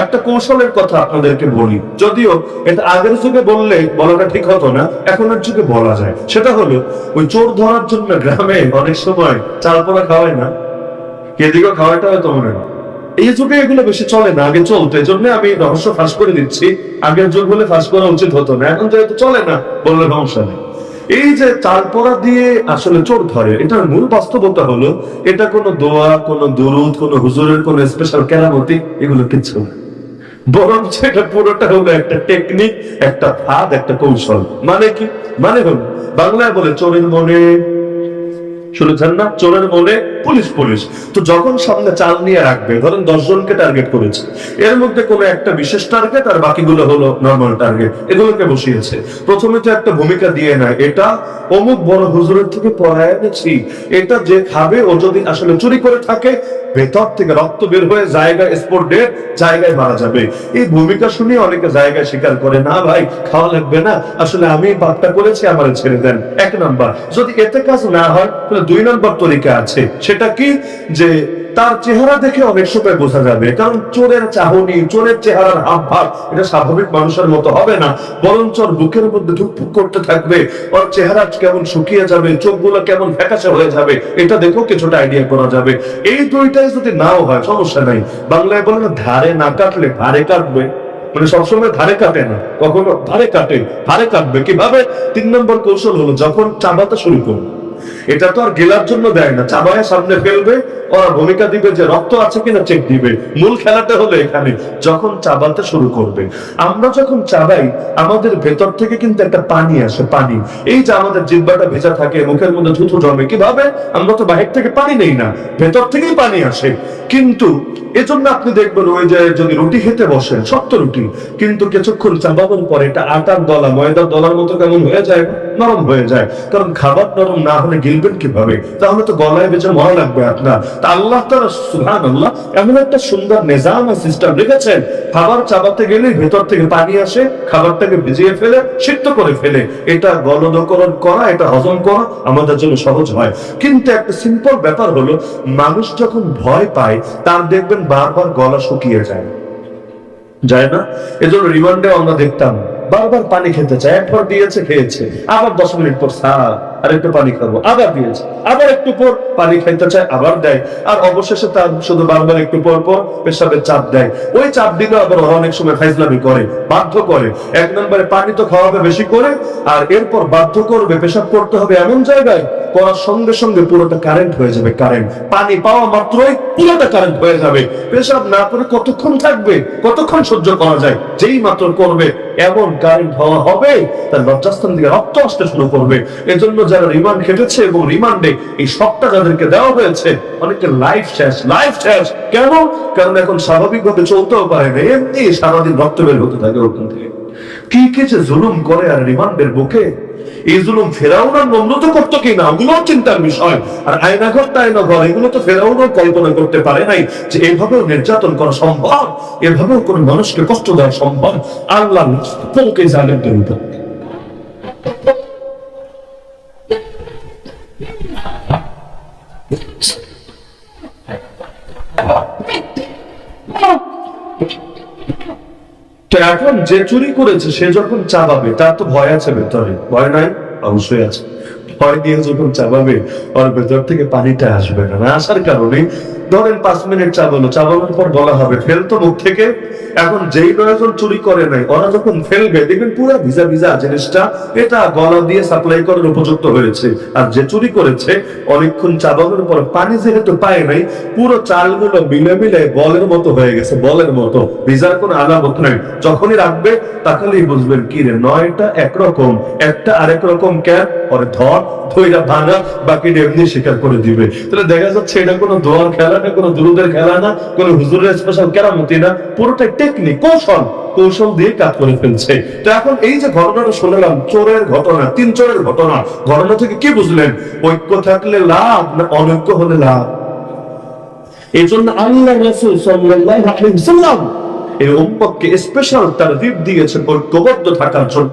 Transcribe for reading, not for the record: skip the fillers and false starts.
একটা কৌশলের কথা আপনাদেরকে বলি, যদিও এটা আগের যুগে বলাটা ঠিক হতো না, এখনের যুগে বলা যায়। সেটা হলো, ওই চোর ধরার জন্য গ্রামে অনেক সময় চাল পোড়া খাওয়ায় না, এদিকেও খাওয়াটা হয়তো মনে না। এই যুগে এগুলো বেশি চলে না, আগে চলতো। এই জন্য আমি রহস্য ফাঁস করে দিচ্ছি, আগের যুগ হলে ফাঁস করা উচিত হতো না, এখন যেহেতু চলে না বললে সমস্যা নেই। এই যে চাল পোড়া দিয়ে আসলে চোর ধরে, এটার মূল বাস্তবতা হলো, এটা কোনো দোয়া, কোনো দুরুদ, কোনো হুজুরের কোনো স্পেশাল কেরামতি এগুলো কিচ্ছু না, বরঞ্চ এটা পুরোটা হলো একটা টেকনিক, একটা ফাঁদ, একটা কৌশল। মানে কি? মানে হলো, বাংলায় বলে চোরের মনে, শুনেছেন না, চোরের মনে পুলিশ পুলিশ। তো যখন সামনে চাল নিয়ে রাখবে, ধরেন 10 জনকে টার্গেট করেছে, এর মধ্যে কোনো একটা বিশেষ টার্গেট আর বাকিগুলো হলো নর্মাল টার্গেট, এগুলোকে বসিয়েছে। প্রথমে তো একটা ভূমিকা দিয়ে নেয়, এটা অমুক বড় হুজুরের থেকে পড়ায় এনেছি, এটা যে খাবে ও যদি আসলে চুরি করে থাকে, ভেতর থেকে রক্ত বের হয়ে জায়গায় স্পট ডেট জায়গায় মারা যাবে। এই ভূমিকা শুনে অনেকে জায়গায় স্বীকার করে, না ভাই খাওয়া লাগবে না, আসলে আমি পাপটা করেছি, আমার ছেড়ে দেন। 1 নাম্বার। যদি এতে কাজ না হয় তাহলে 2 নাম্বার তরিকা আছে। সেটা কি? যে তার চেহারা দেখে অনেক সময় বোঝা যাবে, কারণ চোরের চাহনি, চোরের চেহারার হাবভাব এটা স্বাভাবিক মানুষের মতো হবে না, বরঞ্চ ওর বুকের মধ্যে ধুকপুক করতে থাকবে, ওর চেহারা কেমন শুকিয়ে যাবে, চোখগুলো কেমন ফ্যাকাশে হয়ে যাবে, এটা দেখো কিছুটা আইডিয়া করা যাবে। এই দুইটাই যদি নাও হয় সমস্যা নাই। বাংলায় বলে না, ধারে না কাটলে ধারে কাটবে, মানে সবসময় ধারে কাটে না, কখনো ধারে কাটে, ধারে কাটবে কিভাবে? 3 নম্বর কৌশল হলো, যখন চাবাতে শুরু করবে, এটা তো আর গেলার জন্য দেয় না, চাবায় সামনে ফেলবে, ওরা ভূমিকা দিবে যে রক্ত আছে কিনা চেক দিবে। মূল খেলাটা হলো এখানে, যখন চাবাতে শুরু করবে। আমরা যখন চাবাই, আমাদের ভেতর থেকে কিন্তু একটা পানি আসে, পানি। এই যে আমাদের জিহ্বাটা ভেজা থাকে, মুখের মধ্যে থুথু জমে, কিভাবে? আমরা তো বাহির থেকে পানি নেই না, ভেতর থেকেই পানি আসে। কিন্তু এজন্য আপনি দেখবেন, ওই যে যদি রুটি খেতে বসেন, শক্ত রুটি, কিন্তু কিছুক্ষণ চাবানোর পরে এটা আটার দলা, ময়দার দলার মতো কেমন হয়ে যায়, নরম হয়ে যায়। কারণ খাবার নরম না হলে গিলবেন কিভাবে? তাহলে তো গলায় বেজে মরা লাগবে আপনার। তা আল্লাহ তাআলা সুবহানাল্লাহ এমন একটা সুন্দর নিজাম আর সিস্টেম রেখেছেন, খাবার চাবাতে গেলে ভেতর থেকে পানি আসে, খাবারটাকে ভিজিয়ে ফেলে, সিদ্ধ করে ফেলে, এটা গলদকরণ করা, এটা হজম করা আমাদের জন্য সহজ হয়। কিন্তু একটা সিম্পল ব্যাপার হলো, মানুষ যখন ভয় পায়, তার দেখবেন বারবার গলা শুকিয়ে যায়, যায় না? এজন্য রিমান্ডে আমরা দেখতাম বারবার পানি খেতে চায়, একবার দিয়েছে খেয়েছে, আবার 10 মিনিট পর স্যার আর একটু পানি খাবো, আবার দিয়েছে, আবার একটু পর পানি খাইতে চায়, আবার দেয়, আর অবশেষে তার শুধু বারবার একটু পর পর পেশাবের চাপ দেয়। ওই চাপ দিলে আবার অনেক সময় ফাইজলামি করে, বাধ্য করে। 1 নম্বরে পানি তো খাওয়াবে বেশি করে, আর এরপর বাধ্য করবে পেশাব করতে হবে এমন জায়গায়, করার সঙ্গে সঙ্গে পুরোটা কারেন্ট হয়ে যাবে, কারেন্ট। পানি পাওয়া মাত্রই পুরোটা কারেন্ট হয়ে যাবে। পেশাব না করে কতক্ষণ থাকবে, কতক্ষণ সহ্য করা যায়? যেই মাত্র করবে এমন কারেন্ট হওয়া হবে, তার লজ্জাস্থান থেকে রক্ত আসতে শুরু করবে। এজন্য যারা রিমান্ড খেটেছে এবং রিমান্ডে এই সবটা যাদেরকে দেওয়া হয়েছে, অনেকের লাইফ শেষ, লাইফ শেষ। কেন? কারণ এখন স্বাভাবিকভাবে চলতেও পারে না, এমনি সারাদিন রক্ত বের হতে থাকে ওখান থেকে। কি কি যে জুলুম করে আর রিমান্ডের বুকে। এই জুলুম ফেরাউন আর নমরুদ করতো কিনা, ওগুলো চিন্তার বিষয়। আর আয়নাঘর টায়নাঘর, এগুলো তো ফেরাউনও কল্পনা করতে পারে নাই যে এভাবেও নির্যাতন করা সম্ভব, এভাবেও কোন মানুষকে কষ্ট দেওয়া সম্ভব। আল্লাহ পৌঁকে জালেমদের উপর। তো এখন যে চুরি করেছে সে যখন চাবাবে, তার তো ভয় আছে ভেতরে, ভয় নাই? অবশ্যই আছে। ভয় দিয়ে যখন চাবাবে, ওর ভেতর থেকে পানিটা আসবে না, না আসার কারণে ধরেন 5 মিনিট চাবালো, চাবানোর পর বলা হবে ফেলতো মুখ থেকে। এখন যেই প্রয়োজন চুরি করে নাই, ওরা যখন ফেলবে দেখবেন পুরো ভিজা ভিজা জিনিসটা, এটা গলা দিয়ে সাপ্লাই করার উপযুক্ত হয়েছে। আর যে চুরি করেছে, অনেকক্ষণ চাবানোর পর পানি যেহেতু পায় নাই, পুরো চালগুলো মিলে মিলে বলের মতো হয়ে গেছে, বলের মতো, ভিজার কোনো আলামত নাই। যখনই রাখবে তাহলেই বুঝবেন কি রে, নয়টা একরকম, একটা আরেক রকম, কেন? পরে ধর ধইরা ভাঙা, বাকি এমনি স্বীকার করে দিবে। তাহলে দেখা যাচ্ছে এটা কোনো দোয়ার খেলা না, কোনো দুরুদের খেলা না, কোনো হুজুরের স্পেশাল কেরামতি না, পুরোটাই টেকনিক, কৌশল, কৌশল দিয়ে কাজ করে ফেলছে। তো এখন এই যে ঘটনাটা শুনলাম, চোরের ঘটনা, 3 চোরের ঘটনা, ঘটনা থেকে কি বুঝলেন? ঐক্য থাকলে লাভ, না অনৈক্য হলে লাভ? এই জন্য আল্লাহ রাসূল সাল্লাল্লাহু আলাইহি ওয়াসাল্লাম এই উম্মতকে স্পেশাল তারগীব দিয়েছেন ঐক্যবদ্ধ থাকার জন্য।